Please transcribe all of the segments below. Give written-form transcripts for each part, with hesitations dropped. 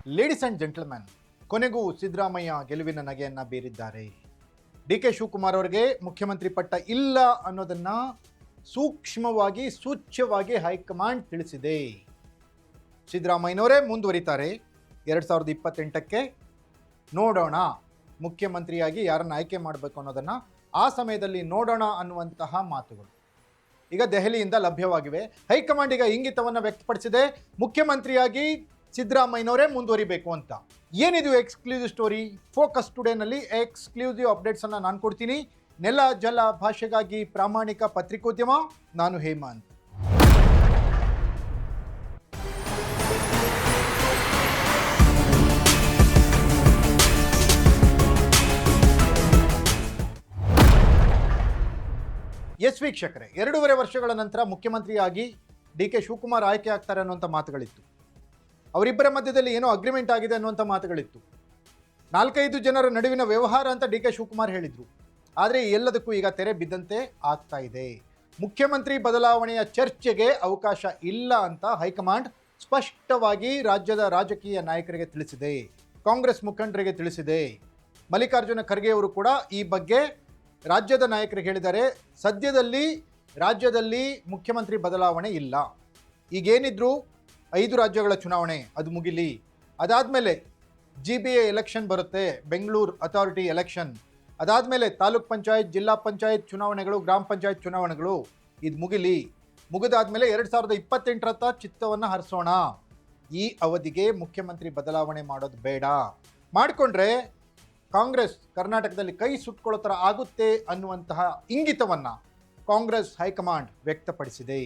Ladies and gentleman, ಕೊನೆಗೂ ಸಿದ್ದರಾಮಯ್ಯ ಗೆಲುವಿನ ನಗೆಯನ್ನು ಬೀರಿದ್ದಾರೆ. D K Shivakumar ಅವರಿಗೆ ಮುಖ್ಯಮಂತ್ರಿ ಪಟ್ಟ ಇಲ್ಲ ಅನ್ನೋದನ್ನು ಸೂಕ್ಷ್ಮವಾಗಿ ಸೂಚ್ಯವಾಗಿ ಹೈಕಮಾಂಡ್ ತಿಳಿಸಿದೆ. ಸಿದ್ದರಾಮಯ್ಯನವರೇ ಮುಂದುವರಿತಾರೆ. 2028ಕ್ಕೆ ನೋಡೋಣ, ಮುಖ್ಯಮಂತ್ರಿಯಾಗಿ ಯಾರನ್ನು ಆಯ್ಕೆ ಮಾಡಬೇಕು ಅನ್ನೋದನ್ನು ಆ ಸಮಯದಲ್ಲಿ ನೋಡೋಣ ಅನ್ನುವಂತಹ ಮಾತುಗಳು ಈಗ ದೆಹಲಿಯಿಂದ ಲಭ್ಯವಾಗಿವೆ. ಹೈಕಮಾಂಡ್ ಈಗ ಇಂಗಿತವನ್ನು ವ್ಯಕ್ತಪಡಿಸಿದೆ, ಮುಖ್ಯಮಂತ್ರಿಯಾಗಿ ಸಿದ್ದರಾಮಯ್ಯನವರೇ ಮುಂದುವರಿಬೇಕು ಅಂತ. ಏನಿದು ಎಕ್ಸ್ಕ್ಲೂಸಿವ್ ಸ್ಟೋರಿ? ಫೋಕಸ್ ಟುಡೇನಲ್ಲಿ ಎಕ್ಸ್ಕ್ಲೂಸಿವ್ ಅಪ್ಡೇಟ್ಸನ್ನು ನಾನು ಕೊಡ್ತೀನಿ. ನೆಲ ಜಲ ಭಾಷೆಗಾಗಿ ಪ್ರಾಮಾಣಿಕ ಪತ್ರಿಕೋದ್ಯಮ, ನಾನು ಹೇಮಂತ್. ಎಸ್ ವೀಕ್ಷಕರೇ, 2.5 ವರ್ಷಗಳ ನಂತರ ಮುಖ್ಯಮಂತ್ರಿಯಾಗಿ ಡಿ ಕೆ ಶಿವಕುಮಾರ್ ಆಯ್ಕೆ ಆಗ್ತಾರೆ ಅನ್ನುವಂಥ ಮಾತುಗಳಿತ್ತು. ಅವರಿಬ್ಬರ ಮಧ್ಯದಲ್ಲಿ ಏನೋ ಅಗ್ರಿಮೆಂಟ್ ಆಗಿದೆ ಅನ್ನುವಂಥ ಮಾತುಗಳಿತ್ತು. 4-5 ಜನರ ನಡುವಿನ ವ್ಯವಹಾರ ಅಂತ ಡಿ ಕೆ ಶಿವಕುಮಾರ್ ಹೇಳಿದರು. ಆದರೆ ಎಲ್ಲದಕ್ಕೂ ಈಗ ತೆರೆ ಬಿದ್ದಂತೆ ಆಗ್ತಾ ಇದೆ. ಮುಖ್ಯಮಂತ್ರಿ ಬದಲಾವಣೆಯ ಚರ್ಚೆಗೆ ಅವಕಾಶ ಇಲ್ಲ ಅಂತ ಹೈಕಮಾಂಡ್ ಸ್ಪಷ್ಟವಾಗಿ ರಾಜ್ಯದ ರಾಜಕೀಯ ನಾಯಕರಿಗೆ ತಿಳಿಸಿದೆ, ಕಾಂಗ್ರೆಸ್ ಮುಖಂಡರಿಗೆ ತಿಳಿಸಿದೆ. ಮಲ್ಲಿಕಾರ್ಜುನ ಖರ್ಗೆ ಅವರು ಕೂಡ ಈ ಬಗ್ಗೆ ರಾಜ್ಯದ ನಾಯಕರಿಗೆ ಹೇಳಿದ್ದಾರೆ. ಸದ್ಯದಲ್ಲಿ ರಾಜ್ಯದಲ್ಲಿ ಮುಖ್ಯಮಂತ್ರಿ ಬದಲಾವಣೆ ಇಲ್ಲ. ಈಗೇನಿದ್ರು 5 ರಾಜ್ಯಗಳ ಚುನಾವಣೆ ಅದು ಮುಗಿಲಿ, ಅದಾದಮೇಲೆ GBA ಎಲೆಕ್ಷನ್ ಬರುತ್ತೆ, ಬೆಂಗಳೂರು ಅಥಾರಿಟಿ ಎಲೆಕ್ಷನ್, ಅದಾದಮೇಲೆ ತಾಲೂಕ್ ಪಂಚಾಯತ್, ಜಿಲ್ಲಾ ಪಂಚಾಯತ್ ಚುನಾವಣೆಗಳು, ಗ್ರಾಮ ಪಂಚಾಯತ್ ಚುನಾವಣೆಗಳು, ಇದು ಮುಗಿಲಿ. ಮುಗಿದಾದ್ಮೇಲೆ 2028ರತ್ತ ಚಿತ್ತವನ್ನು ಹರಿಸೋಣ. ಈ ಅವಧಿಗೆ ಮುಖ್ಯಮಂತ್ರಿ ಬದಲಾವಣೆ ಮಾಡೋದು ಬೇಡ. ಮಾಡಿಕೊಂಡ್ರೆ ಕಾಂಗ್ರೆಸ್ ಕರ್ನಾಟಕದಲ್ಲಿ ಕೈ ಸುಟ್ಕೊಳ್ಳೋ ಥರ ಆಗುತ್ತೆ ಅನ್ನುವಂತಹ ಇಂಗಿತವನ್ನು ಕಾಂಗ್ರೆಸ್ ಹೈಕಮಾಂಡ್ ವ್ಯಕ್ತಪಡಿಸಿದೆ.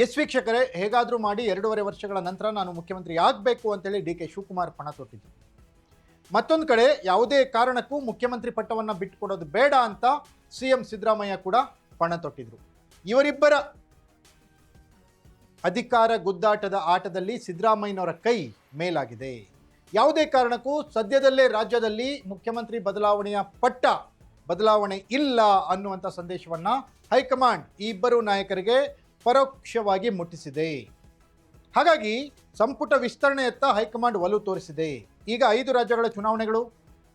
ಎಸ್ ವೀಕ್ಷಕರೇ, ಹೇಗಾದರೂ ಮಾಡಿ 2.5 ವರ್ಷಗಳ ನಂತರ ನಾನು ಮುಖ್ಯಮಂತ್ರಿ ಆಗಬೇಕು ಅಂತೇಳಿ ಡಿ ಕೆ ಶಿವಕುಮಾರ್ ಪಣ ತೊಟ್ಟಿದ್ರು. ಮತ್ತೊಂದು ಕಡೆ ಯಾವುದೇ ಕಾರಣಕ್ಕೂ ಮುಖ್ಯಮಂತ್ರಿ ಪಟ್ಟವನ್ನು ಬಿಟ್ಟುಕೊಡೋದು ಬೇಡ ಅಂತ CM ಸಿದ್ದರಾಮಯ್ಯ ಕೂಡ ಪಣ ತೊಟ್ಟಿದ್ರು. ಇವರಿಬ್ಬರ ಅಧಿಕಾರ ಗುದ್ದಾಟದ ಆಟದಲ್ಲಿ ಸಿದ್ದರಾಮಯ್ಯನವರ ಕೈ ಮೇಲಾಗಿದೆ. ಯಾವುದೇ ಕಾರಣಕ್ಕೂ ಸದ್ಯದಲ್ಲೇ ರಾಜ್ಯದಲ್ಲಿ ಮುಖ್ಯಮಂತ್ರಿ ಬದಲಾವಣೆಯ ಪಟ್ಟ ಬದಲಾವಣೆ ಇಲ್ಲ ಅನ್ನುವಂಥ ಸಂದೇಶವನ್ನು ಹೈಕಮಾಂಡ್ ಈ ಇಬ್ಬರು ನಾಯಕರಿಗೆ ಪರೋಕ್ಷವಾಗಿ ಮುಟ್ಟಿಸಿದೆ. ಹಾಗಾಗಿ ಸಂಪುಟ ವಿಸ್ತರಣೆಯತ್ತ ಹೈಕಮಾಂಡ್ ಒಲವು ತೋರಿಸಿದೆ. ಈಗ 5 ರಾಜ್ಯಗಳ ಚುನಾವಣೆಗಳು,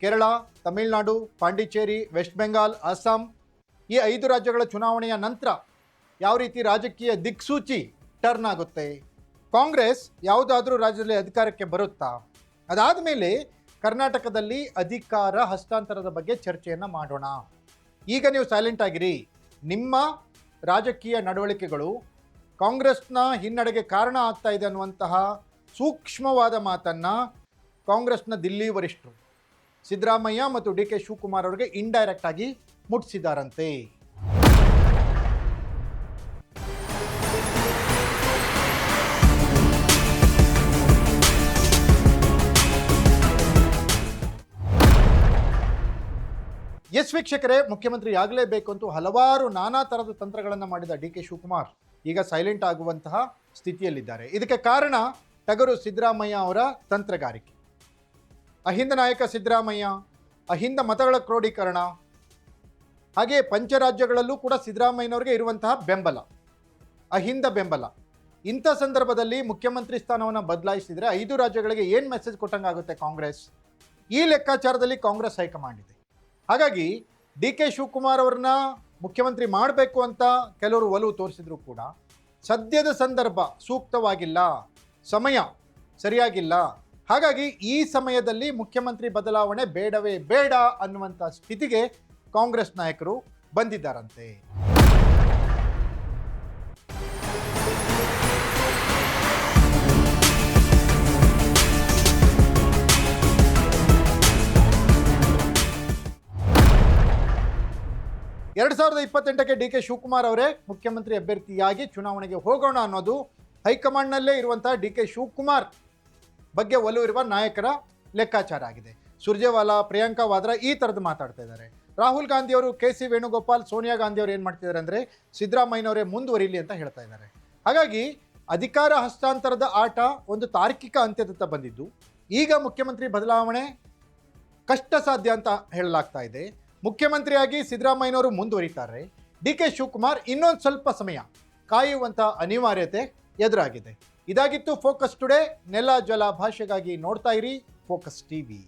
ಕೇರಳ, ತಮಿಳುನಾಡು, ಪಾಂಡಿಚೇರಿ, ವೆಸ್ಟ್ ಬೆಂಗಾಲ್, ಅಸ್ಸಾಂ, ಈ 5 ರಾಜ್ಯಗಳ ಚುನಾವಣೆಯ ನಂತರ ಯಾವ ರೀತಿ ರಾಜಕೀಯ ದಿಕ್ಸೂಚಿ ಟರ್ನ್ ಆಗುತ್ತೆ, ಕಾಂಗ್ರೆಸ್ ಯಾವುದಾದ್ರೂ ರಾಜ್ಯದಲ್ಲಿ ಅಧಿಕಾರಕ್ಕೆ ಬರುತ್ತಾ, ಅದಾದ ಮೇಲೆ ಕರ್ನಾಟಕದಲ್ಲಿ ಅಧಿಕಾರ ಹಸ್ತಾಂತರದ ಬಗ್ಗೆ ಚರ್ಚೆಯನ್ನು ಮಾಡೋಣ. ಈಗ ನೀವು ಸೈಲೆಂಟ್ ಆಗಿರಿ. ನಿಮ್ಮ ರಾಜಕೀಯ ನಡವಳಿಕೆಗಳು ಕಾಂಗ್ರೆಸ್ನ ಹಿನ್ನಡೆಗೆ ಕಾರಣ ಆಗ್ತಾ ಇದೆ ಅನ್ನುವಂತಹ ಸೂಕ್ಷ್ಮವಾದ ಮಾತನ್ನು ಕಾಂಗ್ರೆಸ್ನ ದಿಲ್ಲಿ ವರಿಷ್ಠರು ಸಿದ್ದರಾಮಯ್ಯ ಮತ್ತು ಡಿ ಕೆ ಶಿವಕುಮಾರ್ ಅವರಿಗೆ ಇಂಡೈರೆಕ್ಟ್ ಆಗಿ ಮುಟ್ಟಿಸಿದಾರಂತೆ. ಎಸ್ ವೀಕ್ಷಕರೇ, ಮುಖ್ಯಮಂತ್ರಿ ಆಗಲೇಬೇಕು ಅಂತೂ ಹಲವಾರು ನಾನಾ ಥರದ ತಂತ್ರಗಳನ್ನು ಮಾಡಿದ ಡಿ ಕೆ ಶಿವಕುಮಾರ್ ಈಗ ಸೈಲೆಂಟ್ ಆಗುವಂತಹ ಸ್ಥಿತಿಯಲ್ಲಿದ್ದಾರೆ. ಇದಕ್ಕೆ ಕಾರಣ ಟಗರು ಸಿದ್ದರಾಮಯ್ಯ ಅವರ ತಂತ್ರಗಾರಿಕೆ. ಅಹಿಂದ ನಾಯಕ ಸಿದ್ದರಾಮಯ್ಯ, ಅಹಿಂದ ಮತಗಳ ಕ್ರೋಢೀಕರಣ, ಹಾಗೆ ಪಂಚರಾಜ್ಯಗಳಲ್ಲೂ ಕೂಡ ಸಿದ್ದರಾಮಯ್ಯನವರಿಗೆ ಇರುವಂತಹ ಬೆಂಬಲ, ಅಹಿಂದ ಬೆಂಬಲ. ಇಂಥ ಸಂದರ್ಭದಲ್ಲಿ ಮುಖ್ಯಮಂತ್ರಿ ಸ್ಥಾನವನ್ನು ಬದಲಾಯಿಸಿದರೆ 5 ರಾಜ್ಯಗಳಿಗೆ ಏನು ಮೆಸೇಜ್ ಕೊಟ್ಟಂಗಾಗುತ್ತೆ ಕಾಂಗ್ರೆಸ್? ಈ ಲೆಕ್ಕಾಚಾರದಲ್ಲಿ ಕಾಂಗ್ರೆಸ್ ಹೈಕಮಾಂಡ್ ಇದೆ. ಹಾಗಾಗಿ ಡಿ ಕೆ ಶಿವಕುಮಾರ್ ಅವ್ರನ್ನ ಮುಖ್ಯಮಂತ್ರಿ ಮಾಡಬೇಕು ಅಂತ ಕೆಲವರು ಒಲವು ತೋರಿಸಿದ್ರು ಕೂಡ ಸದ್ಯದ ಸಂದರ್ಭ ಸೂಕ್ತವಾಗಿಲ್ಲ, ಸಮಯ ಸರಿಯಾಗಿಲ್ಲ. ಹಾಗಾಗಿ ಈ ಸಮಯದಲ್ಲಿ ಮುಖ್ಯಮಂತ್ರಿ ಬದಲಾವಣೆ ಬೇಡವೇ ಬೇಡ ಅನ್ನುವಂಥ ಸ್ಥಿತಿಗೆ ಕಾಂಗ್ರೆಸ್ ನಾಯಕರು ಬಂದಿದ್ದಾರಂತೆ. ಎರಡು 2028ಕ್ಕೆ ಡಿ ಕೆ ಶಿವಕುಮಾರ್ ಅವರೇ ಮುಖ್ಯಮಂತ್ರಿ ಅಭ್ಯರ್ಥಿಯಾಗಿ ಚುನಾವಣೆಗೆ ಹೋಗೋಣ ಅನ್ನೋದು ಹೈಕಮಾಂಡ್ನಲ್ಲೇ ಇರುವಂತಹ ಡಿ ಕೆ ಶಿವಕುಮಾರ್ ಬಗ್ಗೆ ಒಲವಿರುವ ನಾಯಕರ ಲೆಕ್ಕಾಚಾರ ಆಗಿದೆ. ಸುರ್ಜೇವಾಲಾ, ಪ್ರಿಯಾಂಕಾ ವಾದ್ರಾ ಈ ಥರದ್ದು ಮಾತಾಡ್ತಾ ಇದ್ದಾರೆ. ರಾಹುಲ್ ಗಾಂಧಿಯವರು, KC ವೇಣುಗೋಪಾಲ್, ಸೋನಿಯಾ ಗಾಂಧಿಯವರು ಏನು ಮಾಡ್ತಿದ್ದಾರೆ ಅಂದರೆ ಸಿದ್ದರಾಮಯ್ಯನವರೇ ಮುಂದುವರಿಲಿ ಅಂತ ಹೇಳ್ತಾ ಇದ್ದಾರೆ. ಹಾಗಾಗಿ ಅಧಿಕಾರ ಹಸ್ತಾಂತರದ ಆಟ ಒಂದು ತಾರ್ಕಿಕ ಅಂತ್ಯದತ್ತ ಬಂದಿದ್ದು, ಈಗ ಮುಖ್ಯಮಂತ್ರಿ ಬದಲಾವಣೆ ಕಷ್ಟ ಸಾಧ್ಯ ಅಂತ ಹೇಳಲಾಗ್ತಾ ಇದೆ. ಮುಖ್ಯಮಂತ್ರಿಯಾಗಿ ಸಿದ್ದರಾಮಯ್ಯನವರು ಮುಂದುವರಿತಾರೆ. ಡಿ ಕೆ ಶಿವಕುಮಾರ್ ಇನ್ನೊಂದು ಸ್ವಲ್ಪ ಸಮಯ ಕಾಯುವಂಥ ಅನಿವಾರ್ಯತೆ ಎದುರಾಗಿದೆ. ಇದಾಗಿತ್ತು ಫೋಕಸ್ ಟುಡೇ. ನೆಲ ಜಲ ಭಾಷೆಗಾಗಿ ನೋಡ್ತಾ ಇರಿ ಫೋಕಸ್ ಟಿವಿ.